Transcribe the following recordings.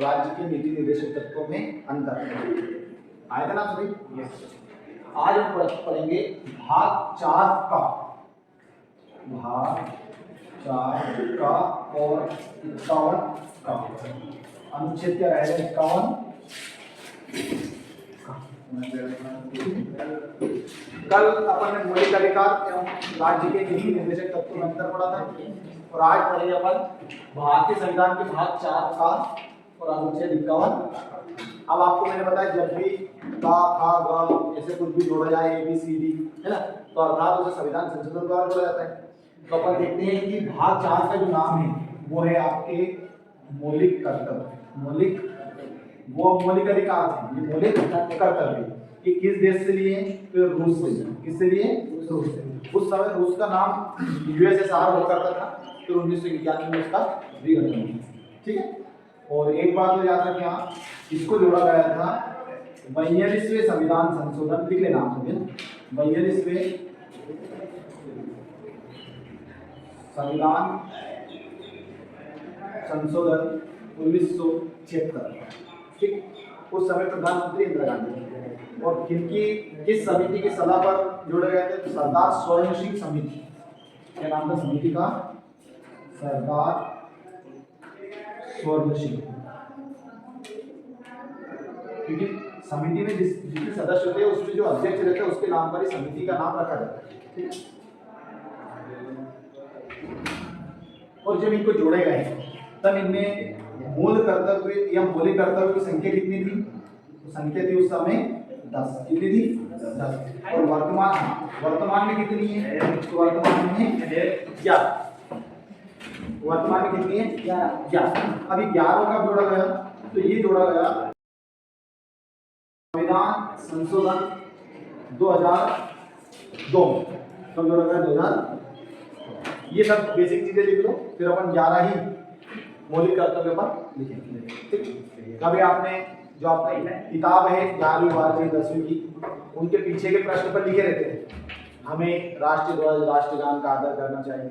राज्य के नीति निर्देशक तत्वों में अंतर आएगा ना सभी। आज हम पढ़ेंगे भाग 4 का, भाग 4 का और 51 का। अनुच्छेद क्या रहेगा? 51। कल अपन ने मौलिक अधिकार एवं राज्य के नीति निर्देशक तत्वों में अंतर पढ़ा था, और आज पढ़ेंगे अपन भारतीय संविधान के भाग 4 का और अनुच्छेद 51। अब आपको मैंने बताया जब भी का, खा, ग ऐसे कुछ भी जोड़ा जाए, ए बी सी डी, है ना, तो अर्थात उसे संविधान संशोधन द्वारा जोड़ा जाता है। तो अपन देखते हैं कि भाग 4 का जो नाम है वो है आपके मौलिक कर्तव्य। मौलिक, वो मौलिक अधिकार है, ये मौलिक कर्तव्य। कि किस देश से लिए? तो रूस से। किससे लिए? रूस से। उस समय रूस का नाम यूएसएसआर हुआ करता था, फिर 1991 में उसका विघटन हुआ। ठीक है। और एक बात तो याद रखिए, यहाँ इसको जोड़ा गया था 42वें संविधान संशोधन। लिख लेना आप सभी, 42वें संविधान संशोधन 1976। ठीक। उस समय प्रधानमंत्री इंदिरा गांधी, और किनकी, किस समिति की सलाह पर जोड़े गए थे? तो सरदार स्वर्ण सिंह समिति। क्या नाम था समिति का? सरदार स्वर्ण सिंह। क्योंकि समिति में जितने सदस्य होते हैं उसमें जो अध्यक्ष रहते हैं उसके नाम पर ही समिति का नाम रखा जाता है। ठीक है। और जब इनको जोड़े गए तब इनमें मूल कर्तव्य या मौलिक कर्तव्य की संख्या कितनी थी? तो संख्या थी उस समय 10। कितनी थी? 10। और वर्तमान में कितनी है? तो वर्तमान में 11। वर्तमान में कितनी है? 11। अभी 11 का जोड़ा गया, तो ये जोड़ा गया संविधान संशोधन 2002। कब जोड़ा गया? 2000। ये सब बेसिक चीजें लिख लो, फिर अपन 11 ही मौलिक कर्तव्य पर लिखेंगे। ठीक। कभी आपने जो आपने किताब है 11वीं 12वीं 10वीं की, उनके पीछे के प्रश्न पर लिखे रहते हैं, हमें राष्ट्रीय ध्वज राष्ट्रगान का आदर करना चाहिए,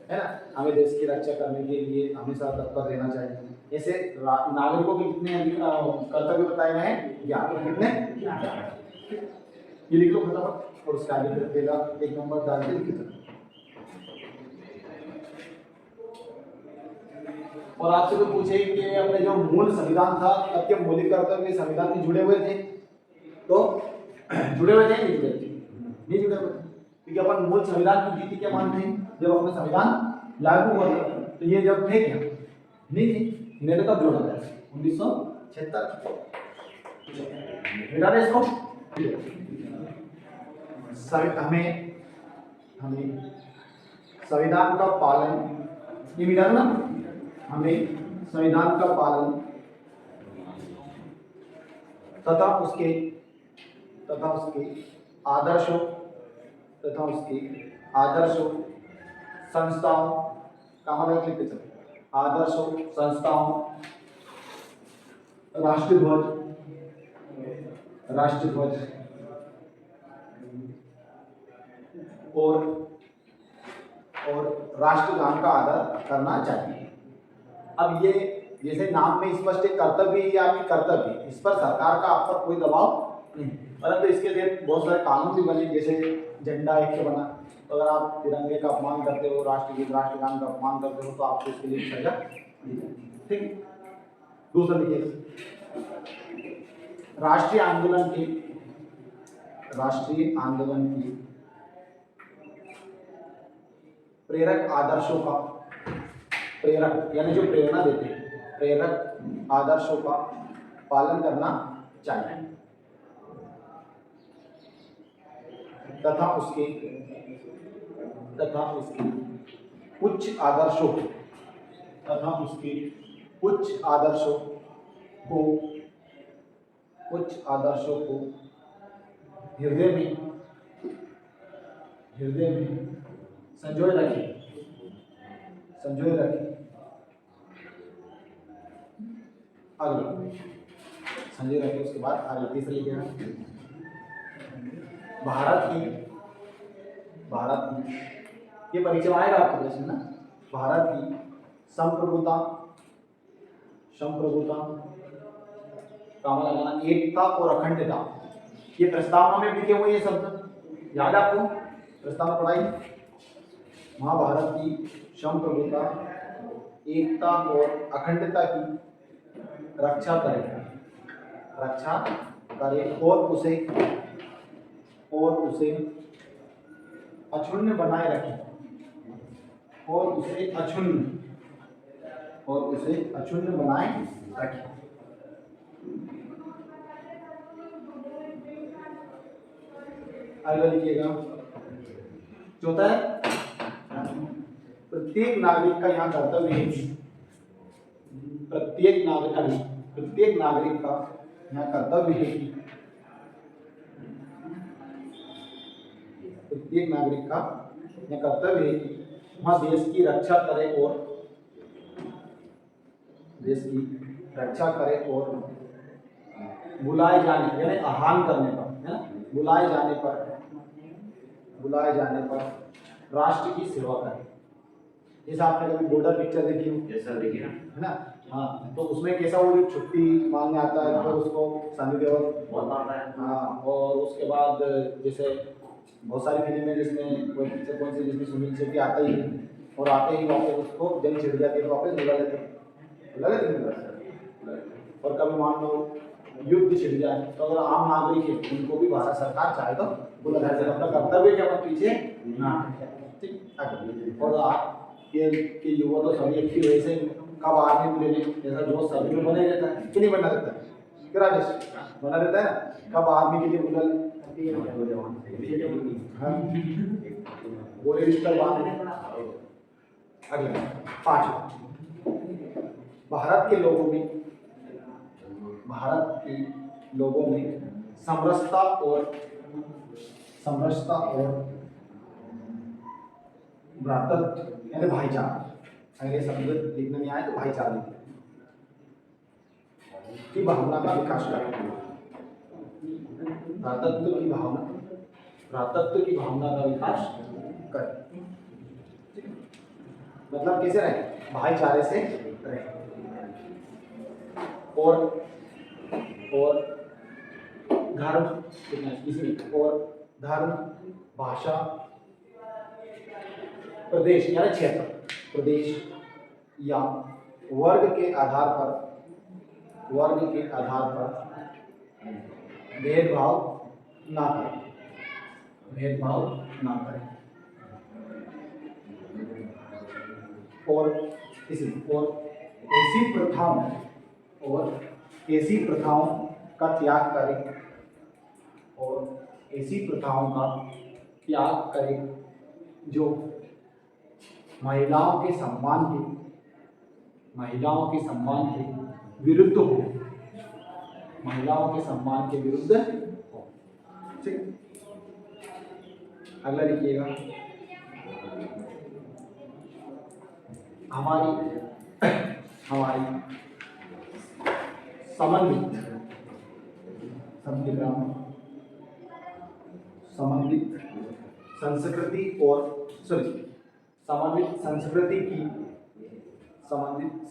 है ना, हमें देश की रक्षा करने के लिए हमेशा तत्पर रहना चाहिए। ऐसे नागरिकों के कितने कर्तव्य बताए गए हैं? 11। कितने? ये लिख लो फटाफट, और उसका आगे फिर एक नंबर डाल के लिख दो। और आपसे तो पूछे कि अपने जो मूल संविधान था तब के मौलिक कर्तव्य संविधान में जुड़े हुए थे, तो जुड़े हुए थे नहीं जुड़े थे? नहीं जुड़े हुए थे, क्योंकि अपन मूल संविधान की नीति क्या मानते हैं? जब अपना संविधान लागू हुआ था तो ये जब थे क्या? नहीं थे। इन्हें तो कब जोड़ा गया? 1976। मिला दे इसको। हमें संविधान का पालन, ये मिला ना, हमें संविधान का पालन तथा उसके आदर्शों संस्थाओं का मतलब लिखते चलो, आदर्शों संस्थाओं, राष्ट्रीय ध्वज और राष्ट्रगान का आदर करना चाहिए। अब ये जैसे नाम में स्पष्ट एक कर्तव्य या आपकी कर्तव्य, इस पर सरकार का आप पर कोई दबाव नहीं, परंतु इसके लिए बहुत सारे कानून भी बने, जैसे झंडा एक्ट बना, तो अगर आप तिरंगे का अपमान करते हो, राष्ट्रगीत राष्ट्रगान का अपमान करते हो, तो आपको इसके लिए सजा दी जाती है। ठीक। दूसरा देखिए, राष्ट्रीय आंदोलन की प्रेरक आदर्शों का, प्रेरक यानी जो प्रेरणा देते हैं, प्रेरक आदर्शों का पालन करना चाहिए तथा उसके उच्च आदर्शों को हृदय में संजोए रखें। अगला संजय रखें, उसके बाद अगला तीसरा लिखेगा भारत की, ये परीक्षा में आएगा आपको प्रश्न ना, भारत की संप्रभुता, संप्रभुता, काम लगाना, एकता और अखंडता, ये प्रस्तावना में लिखे हुए ये शब्द याद है आपको, प्रस्तावना पढ़ाई। महाभारत की संप्रभुता, एकता और अखंडता की रक्षा करे, रक्षा करे और उसे अक्षुण्ण बनाए रखे, और उसे अक्षुण्ण बनाए रखे। अगला लिखिएगा, चौथा है प्रत्येक नागरिक का यहाँ कर्तव्य है, प्रत्येक नागरिक का यहाँ कर्तव्य है कि प्रत्येक नागरिक का यह कर्तव्य है कि वह देश की रक्षा करे और बुलाए जाने यानी आह्वान करने पर, है ना, बुलाए जाने पर राष्ट्र की सेवा करे। जैसे आपने कभी बॉर्डर पिक्चर देखी हो, जैसा देखिए है ना, हाँ, तो उसमें कैसा वो छुट्टी मांगने आता है, तो उसको सनी देओल बहुत मारता है। हाँ, और उसके बाद जैसे बहुत सारी फिल्में जिसमें कोई पिक्चर कौन सी जिसमें सुनील शेट्टी आता ही है, और आते ही वापस उसको जंग छिड़ जाती है तो वापस बुला लेते और कभी मान लो युद्ध छिड़ जाए तो अगर आम नागरिक है उनको भी भारत सरकार चाहे तो बुला लेते, अपना कर्तव्य के अपन पीछे ना, ठीक। और के युवा तो सभी एक्टिव वैसे कब आर्मी में लेने जैसा जो सभी में बने रहता है कि नहीं बना रहता है, क्या राजेश बना रहता है, कब आर्मी के लिए बुला बोले रिश्ता बात है। अगला 5, भारत के लोगों में समरसता और भ्रातृत्व यानी भाईचारा, अगर ये शब्द लिखने में आए तो भाईचारा की भावना का विकास करें, भ्रातृत्व की भावना का विकास करें। मतलब कैसे रहे, भाईचारे से रहे, और धर्म भाषा प्रदेश यानी क्षेत्र, प्रदेश या वर्ग के आधार पर भेदभाव ना करें, और ऐसी प्रथाओं का त्याग करें जो महिलाओं के सम्मान के विरुद्ध हो, ठीक। अगला लिखिएगा, हमारी समन्वित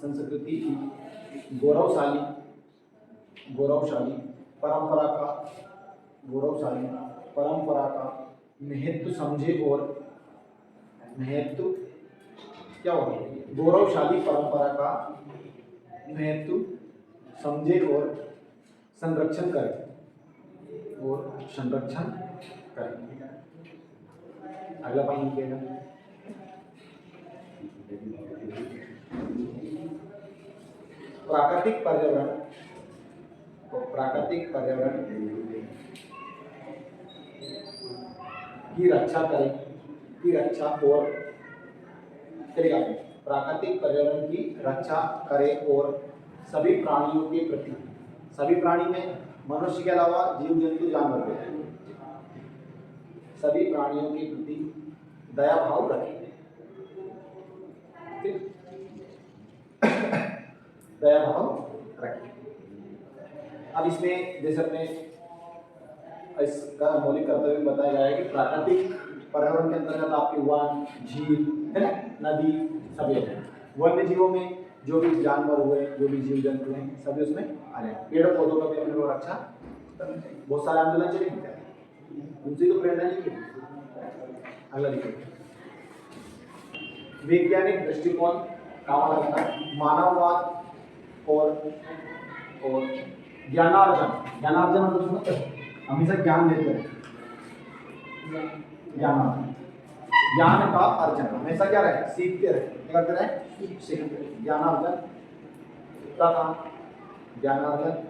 संस्कृति की गौरवशाली परंपरा का महत्व समझे और गौरवशाली परंपरा का महत्व समझे और संरक्षण करें। अगला पॉइंट लिखिएगा, प्राकृतिक पर्यावरण की रक्षा करें, प्राकृतिक पर्यावरण की रक्षा करें और सभी प्राणियों के प्रति, सभी प्राणी में मनुष्य के अलावा जीव जंतु जानवर भी हैं, सभी प्राणियों के प्रति दया भाव रखें, दया भाव रखें। अब इसमें जैसे अपने इसका मौलिक कर्तव्य बताया गया है कि प्राकृतिक पर्यावरण के अंतर्गत आपके वन, झील है ना, नदी सभी है। वन्य जीवों में जो भी जानवर हुए, जो भी जीव जंतु हैं, सभी उसमें आ जाए। पेड़ पौधों का भी अपने को रक्षा करनी चाहिए। बहुत सारे आंदोलन चले हैं, उनसे तो प्रेरणा नहीं मिली। अगला देखिए, वैज्ञानिक दृष्टिकोण काम लगता है मानववाद और ज्ञानार्जन। ज्ञानार्जन मतलब समझते हैं, हमेशा ज्ञान देते हैं, ज्ञानार्जन, ज्ञान का अर्जन, हमेशा क्या रहे, सीखते रहे, क्या करते रहे, सीखते रहे। ज्ञानार्जन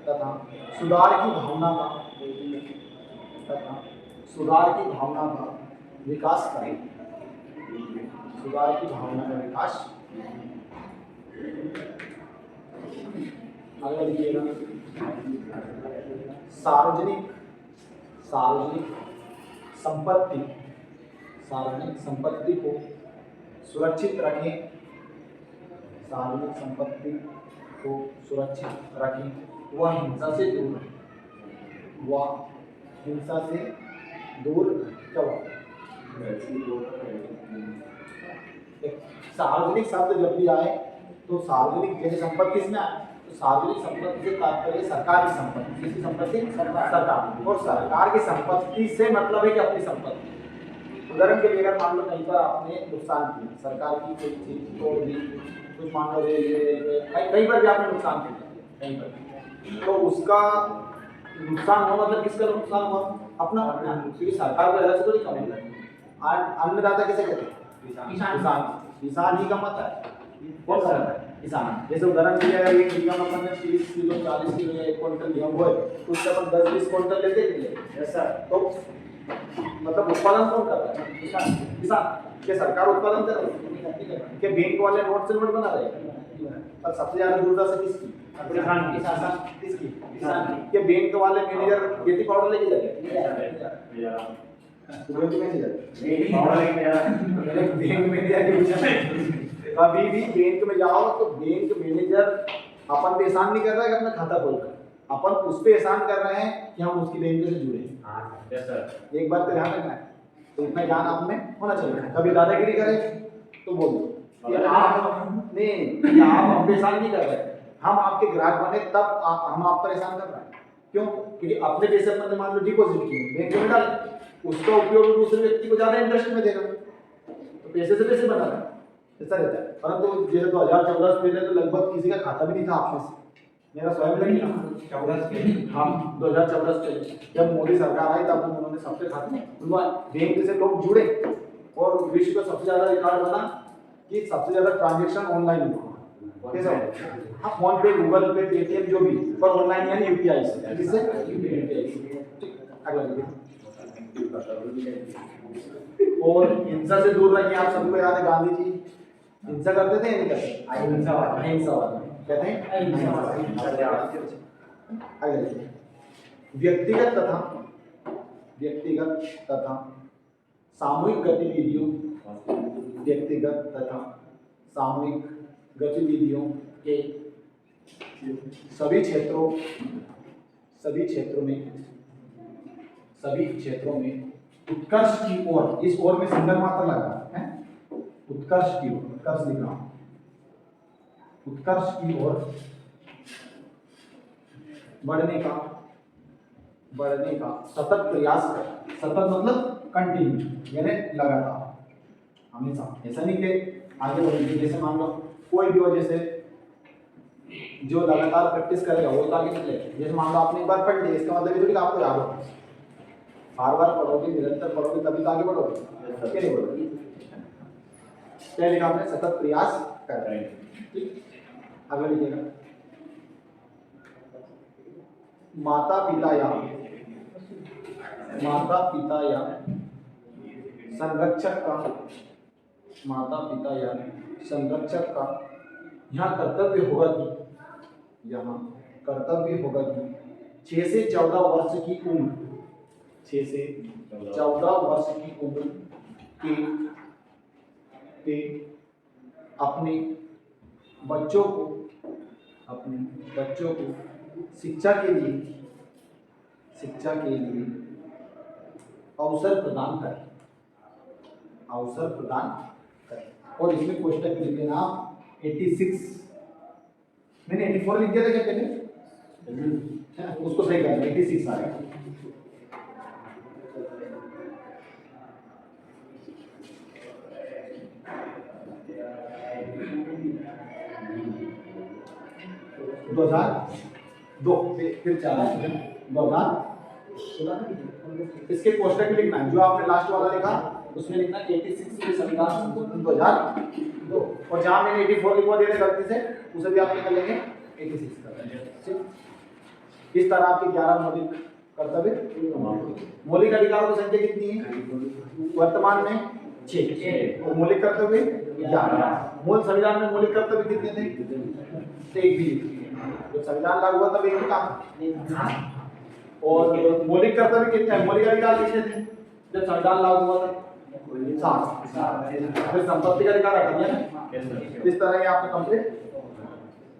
तथा सुधार की भावना का विकास करें। सुधार की भावना का विकास। अगला देखिएगा, सार्वजनिक संपत्ति को सुरक्षित रखें। सार्वजनिक संपत्ति को सुरक्षित रखें, वह हिंसा से दूर रहे। वह हिंसा से दूर क्या हुआ? सार्वजनिक शब्द जब भी आए तो सार्वजनिक जैसे संपत्ति इसमें आए तो सार्वजनिक संपत्ति से तात्पर्य सरकार की संपत्ति। किसकी संपत्ति? सरकार। और सरकार की संपत्ति से मतलब है कि अपनी संपत्ति। उदाहरण के लिए अगर मान लो कहीं पर आपने नुकसान किया, सरकार की कोई चीज तोड़ दी, कुछ मान लो रेलवे, कहीं पर भी आपने नुकसान किया कहीं पर, तो उसका नुकसान हुआ मतलब किसका नुकसान हुआ? अपना, क्योंकि सरकार को ऐसा तो नहीं कमाएगा। अन्नदाता किसे कहते हैं? किसान ही कमाता है। कौन सा रहता है? किसान। जैसे उदाहरण के लिए अगर एक बीघा में अपन ने 30 किलो 40 किलो या 1 क्विंटल गेहूं बोए तो उससे अपन 10-20 क्विंटल लेते हैं ऐसा, तो मतलब उत्पादन कौन कर रहा है? किसान। क्या सरकार उत्पादन कर रही है? क्या बैंक वाले नोट से नोट बना रहे हैं? और सबसे ज्यादा दुर्दशा किसकी? किसकी? किसान। क्या बैंक वाले मैनेजर खेती पाउडर लेके जाते कभी भी बैंक में जाओ तो बैंक मैनेजर अपन पे एहसान नहीं कर रहा है कि अपना खाता खोलकर, अपन उस पे एहसान कर रहे हैं कि हम उसकी बैंक से जुड़े हैं। एक बात का ध्यान रखना है, तो इतना ज्ञान आप में होना चाहिए। कभी दादागिरी करे तो बोल दो कि आप नहीं, आप हम पे एहसान नहीं कर रहे, हम आपके ग्राहक बने तब हम आप पर एहसान कर रहे हैं। क्यों? क्योंकि अपने पैसे अपन ने मान लो डिपॉजिट किए, बैंक में डाले, उसका उपयोग दूसरे व्यक्ति को ज्यादा इंटरेस्ट में देगा, तो पैसे से पैसे बना रहा है, ऐसा रहता है। परंतु जैसे 2014 से पहले तो लगभग किसी का खाता भी नहीं था आप में से, मेरा स्वयं का नहीं था। 2014 से जब मोदी सरकार आई तब उन्होंने सबके खाते में बैंक से लोग जुड़े और विश्व का सबसे ज्यादा रिकॉर्ड बना कि सबसे ज्यादा ट्रांजेक्शन ऑनलाइन हुआ। कैसा? हाँ, फोन पे, गूगल पे, पेटीएम जो भी, पर ऑनलाइन यानी यूपीआई से। किससे? यूपीआई से। अगला देखिए, और हिंसा से दूर रहिए। आप सबको याद है गांधी जी हिंसा करते थे या नहीं करते? अहिंसावाद कहते हैं, अहिंसावाद। आगे देखिए, व्यक्तिगत तथा सामूहिक गतिविधियों के सभी क्षेत्रों में उत्कर्ष की ओर, इस ओर में सिंगल मात्रा लगा है, उत्कर्ष की ओर, उत्कर्ष लिख रहा हूं, उत्कर्ष की ओर बढ़ने का सतत प्रयास कर। सतत मतलब कंटिन्यू, यानी लगातार, हमेशा। ऐसा नहीं कि आगे बढ़ेंगे। जैसे मान लो कोई भी वजह से जो लगातार प्रैक्टिस करेगा वो तो आगे निकलेगा। जैसे मान लो आपने एक बार पढ़ लिया, इसका मतलब ये आपको याद होगा। बार बार पढ़ोगे, निरंतर पढ़ोगे, तभी तो आगे बढ़ोगे, क्या नहीं बढ़ोगे। क्या लिखा आपने? सतत प्रयास कर रहे हैं। ठीक, अगला लिखिएगा, माता पिता या संरक्षक का यहाँ कर्तव्य होगा कि 6 से 14 वर्ष की उम्र के अपने बच्चों को शिक्षा के लिए अवसर प्रदान करें। और इसमें क्वेश्चन लिख देना 86 मैंने 84 लिख दिया था क्या पहले? उसको सही करना 86 आ गया। दो हजार दो फिर 2000 इसके कोष्टक में लिखना है जो आपने लास्ट वाला लिखा उसमें लिखना 86 के संविधान 2002 और जहां मैंने 84 लिखवा दिया था गलती से उसे भी आप क्या कर लेंगे 86 कर लेंगे। इस तरह आपके 11 मौलिक कर्तव्य। मौलिक अधिकारों की संख्या कितनी है वर्तमान में 6 और मौलिक कर्तव्य 11। मूल संविधान में मौलिक कर्तव्य कितने थे? एक भी। जब संविधान लागू हुआ तब एक काम और मौलिक कर्तव्य कितने हैं? मौलिक अधिकार कितने थे जब संविधान लागू हुआ था? 7। फिर संपत्ति का अधिकार हटा दिया ना। इस तरह ये आपका कंप्लीट